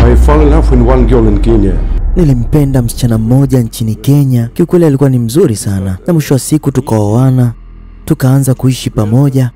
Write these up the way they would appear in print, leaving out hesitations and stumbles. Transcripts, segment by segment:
I fell in love with one girl in Kenya. Nilimpenda msichana mmoja nchini Kenya. Kiukweli alikuwa ni mzuri sana. Na mwisho wa siku tukaoana, tukaanza kuishi pamoja.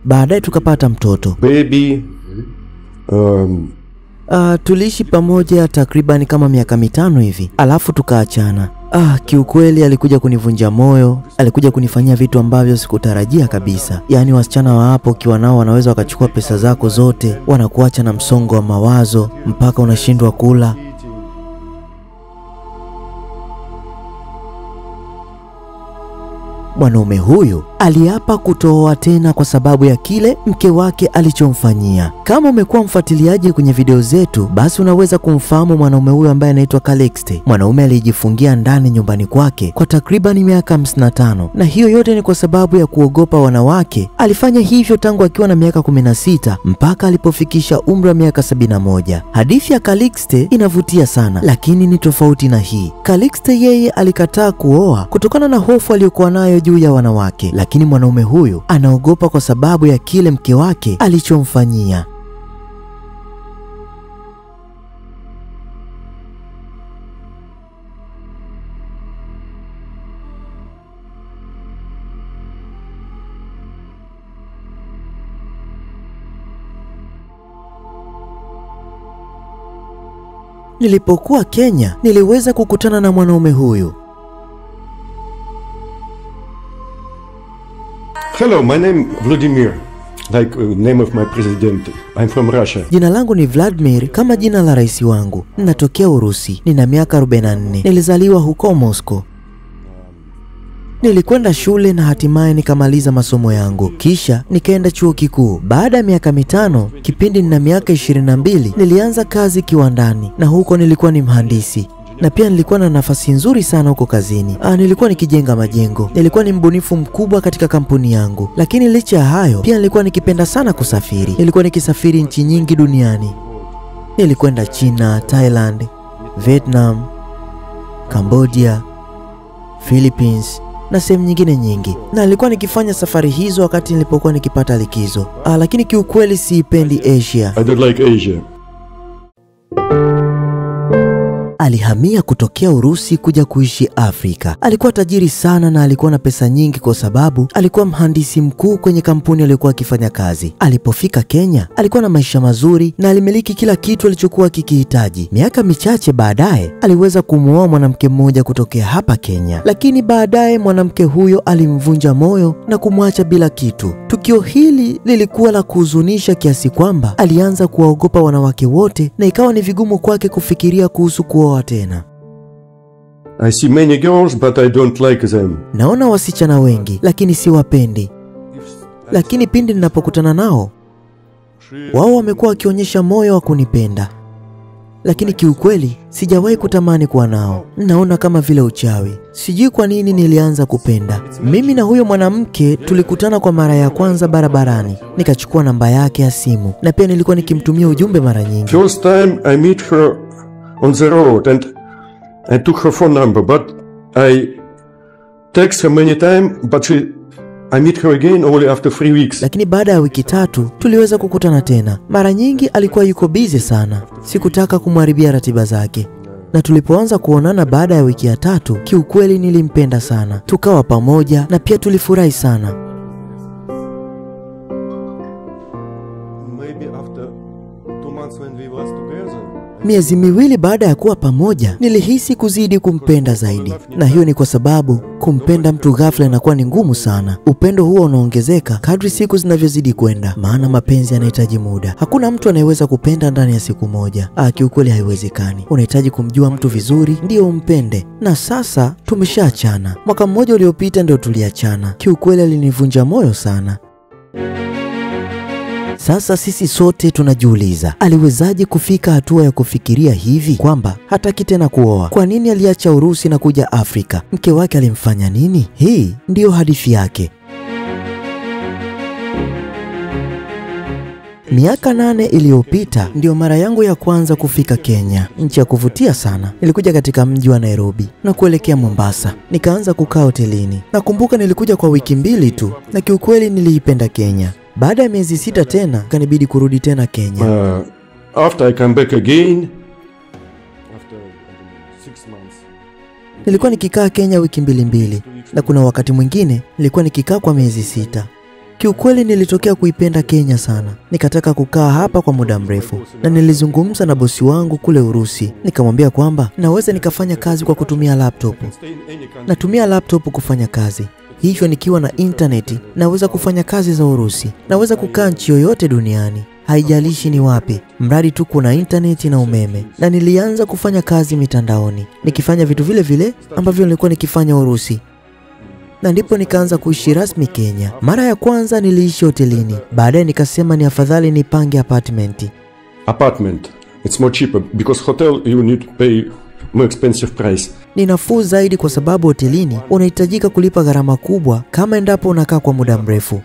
Baadaye tukapata mtoto. Baby. Tuliishi pamoja takriban kama miaka 5 hivi. Alafu tukaachana. Kiukweli alikuja kunivunja moyo, alikuja kunifanyia vitu ambavyo sikutarajia kabisa. Yaani wasichana wa hapo ukiwa nao wanaweza wakachukua pesa zako zote, wanakuacha na msongo wa mawazo mpaka unashindwa kula. Mwanaume huyu aliapa kutooa tena kwa sababu ya kile mke wake alichomfanyia. Kama umekuwa mfuatiliaji kwenye video zetu, basi unaweza kumfahamu mwanaume huyu ambaye anaitwa Calixte. Mwanaume alijifungia ndani nyumbani kwake kwa takriban miaka 55, na hiyo yote ni kwa sababu ya kuogopa wanawake. Alifanya hivyo tangu akiwa na miaka 16 mpaka alipofikisha umri wa miaka 71. Hadithi ya Calixte inavutia sana, lakini ni tofauti na hii. Calixte yeye alikataa kuoa kutokana na hofu aliyokuwa nayo juu ya wanawake, lakini mwanaume huyu anaogopa kwa sababu ya kile mke wake alichomfanyia. Nilipokuwa Kenya, niliweza kukutana na mwanaume huyu. Hello, my name Vladimir, like name of my president. I'm from Russia. Jina langu ni Vladimir kama jina la rais wangu. Ninatokea Urusi. Nina miaka 44. Nilizaliwa huko Moscow. Nilikwenda shule na hatimaye nikamaliza masomo yangu. Kisha nikaenda chuo kikuu. Baada ya miaka 5, kipindi nina miaka 22, nilianza kazi kiwandani, na huko nilikuwa ni mhandisi. Na pia nilikuwa na nafasi nzuri sana huko kazini. Nilikuwa nikijenga majengo. Nilikuwa ni mbunifu mkubwa katika kampuni yangu. Lakini licha ya hayo, pia nilikuwa nikipenda sana kusafiri. Nilikuwa nikisafiri nchi nyingi duniani. Nilikwenda China, Thailand, Vietnam, Cambodia, Philippines na sehemu nyingine nyingi. Na nilikuwa nikifanya safari hizo wakati nilipokuwa nikipata likizo. Lakini kiukweli siipendi Asia. I don't like Asia. Alihamia kutokea Urusi kuja kuishi Afrika. Alikuwa tajiri sana na alikuwa na pesa nyingi kwa sababu alikuwa mhandisi mkuu kwenye kampuni aliyokuwa akifanya kazi. Alipofika Kenya, alikuwa na maisha mazuri na alimiliki kila kitu alichokuwa kikihitaji. Miaka michache baadaye, aliweza kumuoa mwanamke mmoja kutokea hapa Kenya. Lakini baadaye mwanamke huyo alimvunja moyo na kumwacha bila kitu. Tukio hili lilikuwa la kuhuzunisha kiasi kwamba alianza kuwaogopa wanawake wote na ikawa ni vigumu kwake kufikiria kuhusu kuoa tena. I see many girls but I don't like them. Naona wasichana wengi lakini siwapendi. Lakini pindi ninapokutana nao, wao wamekuwa wakionyesha moyo wa kunipenda. Lakini kiukweli sijawahi kutamani kuwa nao. Naona kama vile uchawi. Sijui kwa nini nilianza kupenda. Mimi na huyo mwanamke tulikutana kwa mara ya kwanza barabarani. Nikachukua namba yake ya simu na pia nilikuwa nikimtumia ujumbe mara nyingi. First time I meet her on the road and I took her phone number, but I text her many times, but I meet her again only after 3 weeks. Lakini baada ya wiki 3 tuliweza kukutana tena. Mara nyingi alikuwa yuko busy sana. Sikutaka kumharibia ratiba zake. Na tulipoanza kuonana baada ya wiki ya 3, kiukweli nilimpenda sana. Tukawa pamoja na pia tulifurahi sana. Maybe after 2 months when we was together. Miezi miwili baada ya kuwa pamoja, nilihisi kuzidi kumpenda zaidi. Na hiyo ni kwa sababu kumpenda mtu ghafla inakuwa ni ngumu sana. Upendo huo unaongezeka kadri siku zinavyozidi kwenda, maana mapenzi yanahitaji muda. Hakuna mtu anayeweza kupenda ndani ya siku moja. Kiukweli haiwezekani. Unahitaji kumjua mtu vizuri ndio umpende. Na sasa tumeshaachana. Mwaka mmoja uliopita ndio tuliachana. Kiukweli alinivunja moyo sana. Sasa sisi sote tunajiuliza, aliwezaje kufika hatua ya kufikiria hivi kwamba hataki tena kuoa? Kwa nini aliacha Urusi na kuja Afrika? Mke wake alimfanya nini? Hii ndiyo hadithi yake. Miaka 8 iliyopita ndio mara yangu ya kwanza kufika Kenya. Nchi ya kuvutia sana. Nilikuja katika mji wa Nairobi na kuelekea Mombasa. Nikaanza kukaa hotelini. Nakumbuka nilikuja kwa wiki 2 tu na kiukweli niliipenda Kenya. Baada ya miezi 6 tena kanibidi kurudi tena Kenya. after I come back again, after 6 months. Nilikuwa nikikaa Kenya wiki mbili na kuna wakati mwingine nilikuwa nikikaa kwa miezi 6. Kiukweli nilitokea kuipenda Kenya sana. Nikataka kukaa hapa kwa muda mrefu. Na nilizungumza na bosi wangu kule Urusi. Nikamwambia kwamba naweza nikafanya kazi kwa kutumia laptop. Natumia laptop kufanya kazi. Hivyo nikiwa na internet naweza kufanya kazi za Urusi. Naweza kukaa nchi yoyote duniani. Haijalishi ni wapi, mradi tu kuna internet na umeme. Na nilianza kufanya kazi mitandaoni, nikifanya vitu vile vile ambavyo nilikuwa nikifanya Urusi. Na ndipo nikaanza kuishi rasmi Kenya. Mara ya kwanza niliishi hotelini, baadaye nikasema ni afadhali nipange apartment. Apartment, it's more cheaper because hotel you need to pay more expensive price. Ni nafuu zaidi kwa sababu hotelini unahitajika kulipa gharama kubwa kama endapo unakaa kwa muda mrefu.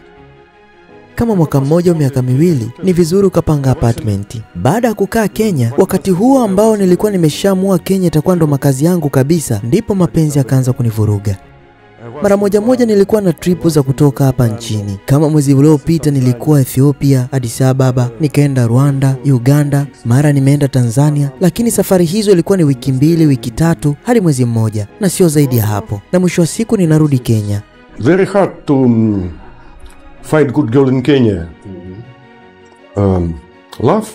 Kama mwaka mmoja au miaka miwili, ni vizuri ukapanga apartment. Baada ya kukaa Kenya, wakati huo ambao nilikuwa nimeshaamua Kenya itakuwa ndo makazi yangu kabisa, ndipo mapenzi yakaanza kunivuruga. Mara moja nilikuwa na tripu za kutoka hapa nchini. Kama mwezi uliopita nilikuwa Ethiopia, Addis Ababa, nikaenda Rwanda, Uganda, mara nimeenda Tanzania, lakini safari hizo ilikuwa ni wiki 2, wiki 3 hadi mwezi mmoja na sio zaidi ya hapo. Na mwisho wa siku ninarudi Kenya. Very hard to find good girl in Kenya.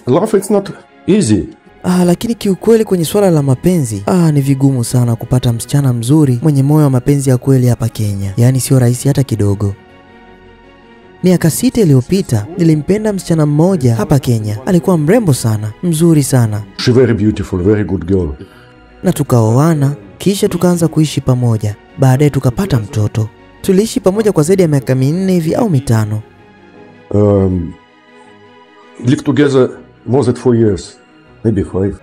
Love it's not easy. Lakini kiukweli kwenye swala la mapenzi, ni vigumu sana kupata msichana mzuri mwenye moyo wa mapenzi ya kweli hapa Kenya. Yaani sio rahisi hata kidogo. Miaka 6 iliyopita nilimpenda msichana mmoja hapa Kenya. Alikuwa mrembo sana, mzuri sana. She very beautiful, very good girl. Na tukaoana, kisha tukaanza kuishi pamoja. Baadaye tukapata mtoto. Tuliishi pamoja kwa zaidi ya miaka 4 hivi au 5. Live together more than 4 years. Maybe 5.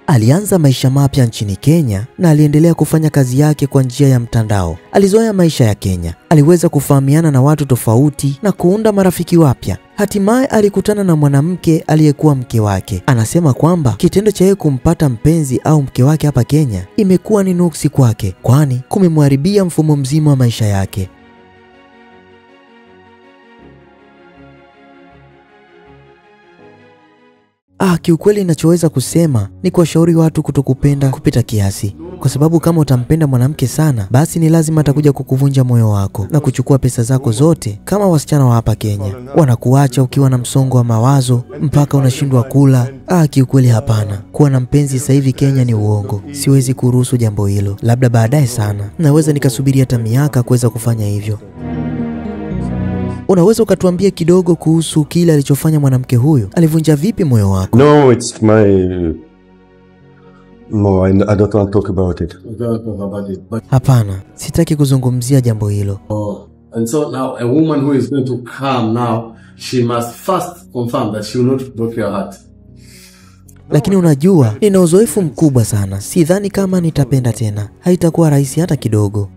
Alianza maisha mapya nchini Kenya na aliendelea kufanya kazi yake kwa njia ya mtandao. Alizoea maisha ya Kenya. Aliweza kufahamiana na watu tofauti na kuunda marafiki wapya. Hatimaye alikutana na mwanamke aliyekuwa mke wake. Anasema kwamba kitendo cha yeye kumpata mpenzi au mke wake hapa Kenya imekuwa ni nuksi kwake, kwani kumemharibia mfumo mzima wa maisha yake. Kiukweli ninachoweza kusema ni kuwashauri watu kutokupenda kupita kiasi. Kwa sababu kama utampenda mwanamke sana, basi ni lazima atakuja kukuvunja moyo wako na kuchukua pesa zako zote. Kama wasichana wa hapa Kenya, wanakuacha ukiwa na msongo wa mawazo mpaka unashindwa kula. Kiukweli hapana. Kuwa na mpenzi sasa hivi Kenya ni uongo. Siwezi kuruhusu jambo hilo. Labda baadaye sana. Naweza nikasubiri hata miaka kuweza kufanya hivyo. Unaweza ukatuambia kidogo kuhusu kile alichofanya mwanamke huyo? Alivunja vipi moyo wako? No, it's No, I don't want to talk about it. Hapana, sitaki kuzungumzia jambo hilo. And so now a woman who is going to come now, she must first confirm that she will not break your heart. Lakini unajua, nina uzoefu mkubwa sana. Sidhani kama nitapenda tena. Haitakuwa rahisi hata kidogo.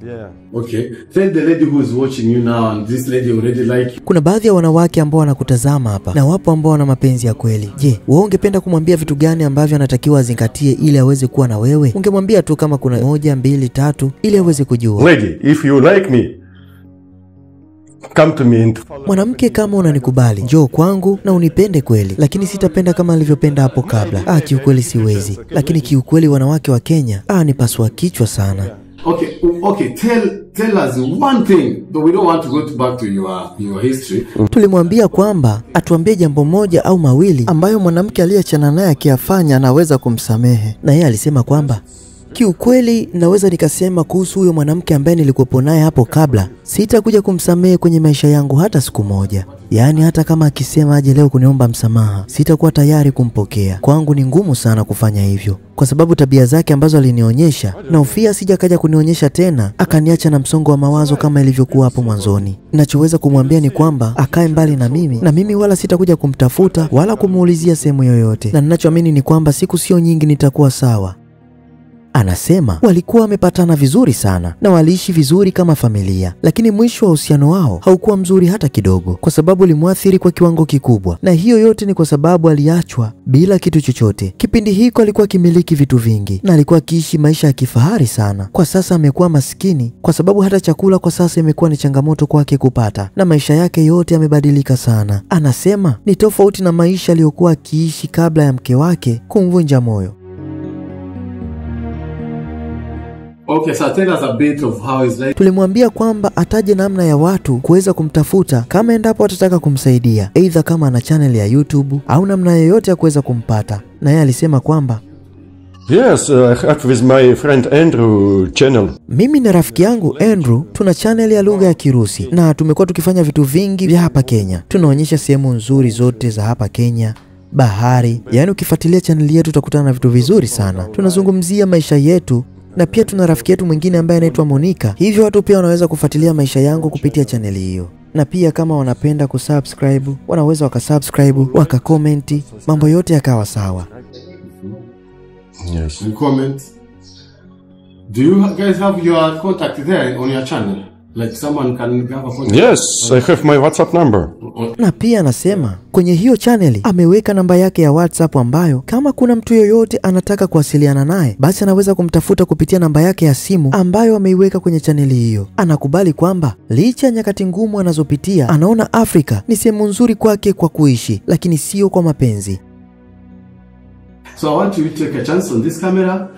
Okay. Tell the lady who is watching you now and this lady already like you. Kuna baadhi ya wanawake ambao wanakutazama hapa na wapo ambao wana mapenzi ya kweli. Je, wewe ungependa kumwambia vitu gani ambavyo anatakiwa azingatie ili aweze kuwa na wewe? Ungemwambia tu kama kuna 1, 2, 3 ili aweze kujua. Lady, if you like me, come to me. Mwanamke, kama unanikubali, njoo kwangu na unipende kweli, lakini sitapenda kama alivyopenda hapo kabla. Kiukweli siwezi. Lakini kiukweli wanawake wa Kenya, ni paswa kichwa sana. Okay, tell us one thing, though we don't want to go back to your history. Tulimwambia kwamba atuambie jambo moja au mawili ambayo mwanamke aliyeachana naye akiyafanya anaweza kumsamehe. Na yeye alisema kwamba kiukweli naweza nikasema kuhusu huyo mwanamke ambaye nilikuwa naye hapo kabla, sitakuja kumsamehe kwenye maisha yangu hata siku moja. Yaani hata kama akisema aje leo kuniomba msamaha, sitakuwa tayari kumpokea. Kwangu ni ngumu sana kufanya hivyo, kwa sababu tabia zake ambazo alinionyesha, na ufia sija kaja kunionyesha tena, akaniacha na msongo wa mawazo kama ilivyokuwa hapo mwanzoni. Ninachoweza kumwambia ni kwamba akae mbali na mimi wala sitakuja kumtafuta wala kumuulizia sehemu yoyote. Na ninachoamini ni kwamba siku sio nyingi nitakuwa sawa. Anasema walikuwa wamepatana vizuri sana na waliishi vizuri kama familia, lakini mwisho wa uhusiano wao haukuwa mzuri hata kidogo, kwa sababu ulimwathiri kwa kiwango kikubwa, na hiyo yote ni kwa sababu aliachwa bila kitu chochote. Kipindi hiko alikuwa akimiliki vitu vingi na alikuwa akiishi maisha ya kifahari sana. Kwa sasa amekuwa maskini kwa sababu hata chakula kwa sasa imekuwa ni changamoto kwake kupata, na maisha yake yote yamebadilika sana. Anasema ni tofauti na maisha aliyokuwa akiishi kabla ya mke wake kumvunja moyo. Okay, so tell us a bit of how his life. Tulimwambia kwamba ataje namna ya watu kuweza kumtafuta kama endapo atataka kumsaidia, aidha kama ana channel ya YouTube au namna yoyote ya kuweza kumpata. Na yeye alisema kwamba Yes, I have with my friend Andrew channel. Mimi na rafiki yangu Andrew tuna channel ya lugha ya Kirusi na tumekuwa tukifanya vitu vingi vya hapa Kenya. Tunaonyesha sehemu nzuri zote za hapa Kenya, bahari. Yaani ukifuatilia channel yetu utakutana na vitu vizuri sana. Tunazungumzia maisha yetu, na pia tuna rafiki yetu mwingine ambaye anaitwa Monica. Hivyo watu pia wanaweza kufuatilia maisha yangu kupitia channel hiyo. Na pia kama wanapenda kusubscribe, wanaweza wakasubscribe, wakakomenti, mambo yote yakawa sawa. Yes. And comment. Do you guys have your contact there on your channel? Like someone can have a contact? Yes, I have my WhatsApp number. Na pia anasema kwenye hiyo channel ameweka namba yake ya WhatsApp ambayo kama kuna mtu yoyote anataka kuwasiliana naye, basi anaweza kumtafuta kupitia namba yake ya simu ambayo ameiweka kwenye channel hiyo. Anakubali kwamba licha ya nyakati ngumu anazopitia, anaona Afrika ni sehemu nzuri kwake kwa kuishi, lakini sio kwa mapenzi. So I want you to take a chance on this camera.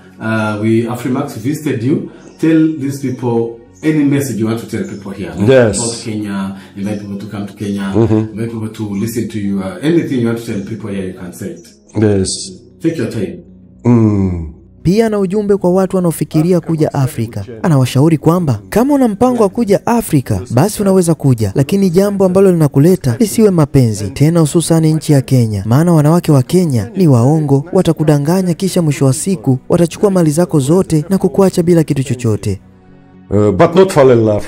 Afrimax visited you. Tell these people any message you want to tell people here. Yes. About Kenya, invite people to come to Kenya, invite people to listen to you. Anything you want to tell people here, you can say it. Yes. Take your time. Pia na ujumbe kwa watu wanaofikiria kuja Afrika. Anawashauri kwamba kama una mpango wa kuja Afrika, basi unaweza kuja, lakini jambo ambalo linakuleta lisiwe mapenzi, tena hususani nchi ya Kenya. Maana wanawake wa Kenya ni waongo, watakudanganya kisha mwisho wa siku watachukua mali zako zote na kukuacha bila kitu chochote. But not fall in love.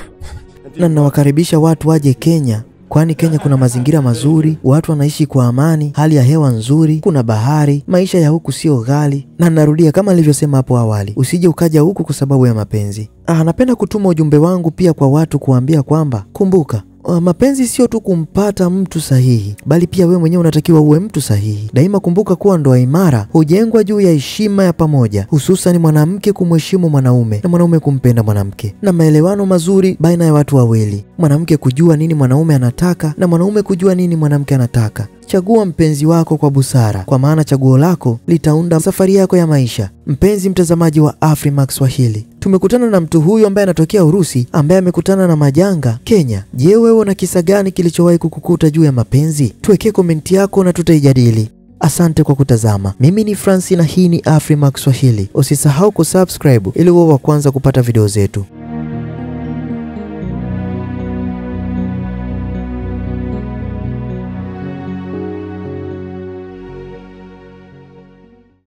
Na ninawakaribisha watu waje Kenya, kwani Kenya kuna mazingira mazuri, watu wanaishi kwa amani, hali ya hewa nzuri, kuna bahari, maisha ya huku sio ghali. Na narudia kama nilivyosema hapo awali, usije ukaja huku kwa sababu ya mapenzi. Napenda kutuma ujumbe wangu pia kwa watu kuambia kwamba kumbuka, mapenzi sio tu kumpata mtu sahihi, bali pia wewe mwenyewe unatakiwa uwe mtu sahihi. Daima kumbuka kuwa ndoa imara hujengwa juu ya heshima ya pamoja, hususan mwanamke kumheshimu mwanaume na mwanaume kumpenda mwanamke, na maelewano mazuri baina ya watu wawili, mwanamke kujua nini mwanaume anataka na mwanaume kujua nini mwanamke anataka. Chagua mpenzi wako kwa busara, kwa maana chaguo lako litaunda safari yako ya maisha. Mpenzi mtazamaji wa Afrimax Swahili, tumekutana na mtu huyu ambaye anatokea Urusi, ambaye amekutana na majanga Kenya. Je, wewe una kisa gani kilichowahi kukukuta juu ya mapenzi? Tuwekee komenti yako na tutaijadili. Asante kwa kutazama. Mimi ni Francis na hii ni Afrimax Swahili. Usisahau kusubscribe ili uwe wa kwanza kupata video zetu.